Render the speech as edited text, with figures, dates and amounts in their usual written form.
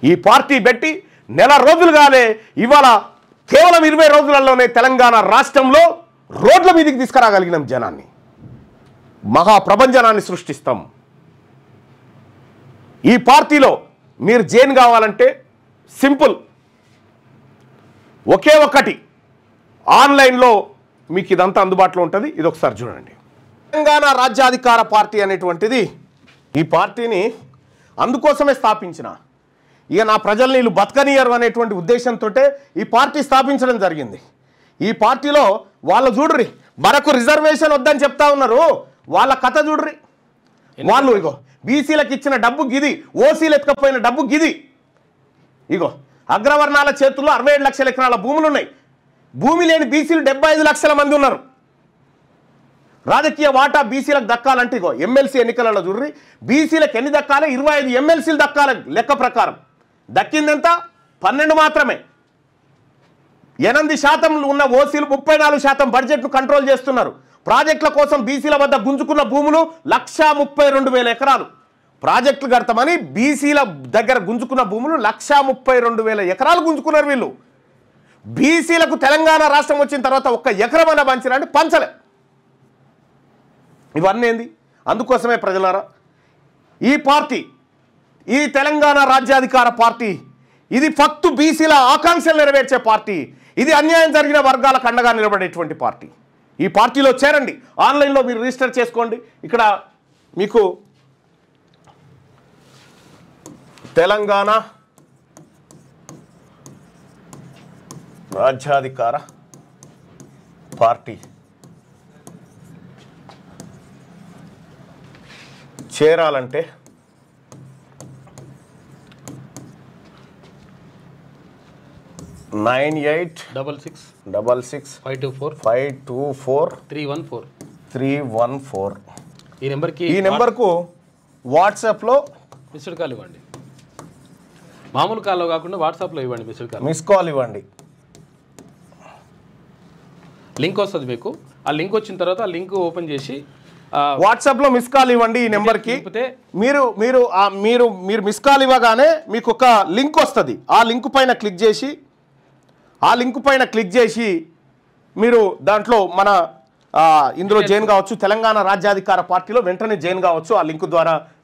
ఈ పార్టీ పెట్టి నెల రోజులు కాలే ఇవాళ కేవలం 20 రోజులలోనే తెలంగాణ రాష్ట్రంలో రోడ్ల మీదకి తీసుకురాగలిగినాం జనాన్ని, మహా ప్రపంచనాన్ని సృష్టిస్తాం. ఈ పార్టీలో మీరు జైన్ కావాలంటే సింపుల్, ఒకే ఒక్కటి, ఆన్లైన్లో మీకు ఇదంతా అందుబాటులో ఉంటుంది. ఇది ఒకసారి చూడండి. తెలంగాణ రాజ్యాధికార పార్టీ అనేటువంటిది ఈ పార్టీని అందుకోసమే స్థాపించిన, ఇక నా ప్రజల్ని వీళ్ళు బతకనియరు అనేటువంటి ఉద్దేశంతో ఈ పార్టీ స్థాపించడం జరిగింది. ఈ పార్టీలో వాళ్ళు చూడ్రి, మనకు రిజర్వేషన్ వద్దని చెప్తా ఉన్నారు, వాళ్ళ కథ చూడ్రి. వాళ్ళు ఇగో బీసీలకు ఇచ్చిన డబ్బు గిది, ఓసీలు ఎత్తుకపోయిన డబ్బు గిది. ఇగో అగ్రవర్ణాల చేతుల్లో 67 లక్షల ఎకరాల భూములు ఉన్నాయి. భూమి లేని బీసీలు 75 లక్షల మంది ఉన్నారు. రాజకీయ వాటా బీసీలకు దక్కాలంటే ఇగో ఎమ్మెల్సీ ఎన్నికలలో చూడ్రి, బీసీలకు ఎన్ని దక్కాలి? 25 ఎమ్మెల్సీలు దక్కాలి లెక్క ప్రకారం. దక్కిందెంత? 12 మాత్రమే. 8% ఉన్న ఓసీలు 34% బడ్జెట్ను కంట్రోల్ చేస్తున్నారు. ప్రాజెక్టుల కోసం బీసీల వద్ద గుంజుకున్న భూములు 132,000 ఎకరాలు. ప్రాజెక్టులు కడతామని బీసీల దగ్గర గుంజుకున్న భూములు 132,000 ఎకరాలు గుంజుకున్నారు వీళ్ళు. బీసీలకు తెలంగాణ రాష్ట్రం వచ్చిన తర్వాత ఒక్క ఎకరమన్నా పంచిరంటే పంచలే. ఇవన్నీ ఏంది? అందుకోసమే ప్రజలారా ఈ పార్టీ, ఈ తెలంగాణ రాజ్యాధికార పార్టీ, ఇది ఫక్తు బీసీల ఆకాంక్షలు నెరవేర్చే పార్టీ, ఇది అన్యాయం జరిగిన వర్గాలకు అండగా నిలబడేటువంటి పార్టీ. ఈ పార్టీలో చేరండి, ఆన్లైన్లో మీరు రిజిస్టర్ చేసుకోండి. ఇక్కడ మీకు తెలంగాణ రాజ్యాధికార పార్టీ చేరాలంటే (986666) ఈ నెంబర్కు వాట్సాప్లో మిస్డ్ కాల్ ఇవ్వండి. మామూలు కాల్లో కాకుండా వాట్సాప్లో ఇవ్వండి, మిస్ కాల్ ఇవ్వండి. లింక్ వస్తుంది మీకు. ఆ లింక్ వచ్చిన తర్వాత ఆ లింక్ ఓపెన్ చేసి వాట్సాప్లో మిస్ కాల్ ఇవ్వండి. ఈ నెంబర్కి మీరు మీరు మీరు మీరు మిస్ కాల్ ఇవ్వగానే మీకు ఒక లింక్ వస్తుంది. ఆ లింక్ పైన క్లిక్ చేసి మీరు దాంట్లో మన ఇందులో జాయిన్ కావచ్చు. తెలంగాణ రాజ్యాధికార పార్టీలో వెంటనే జాయిన్ కావచ్చు. ఆ లింక్ ద్వారా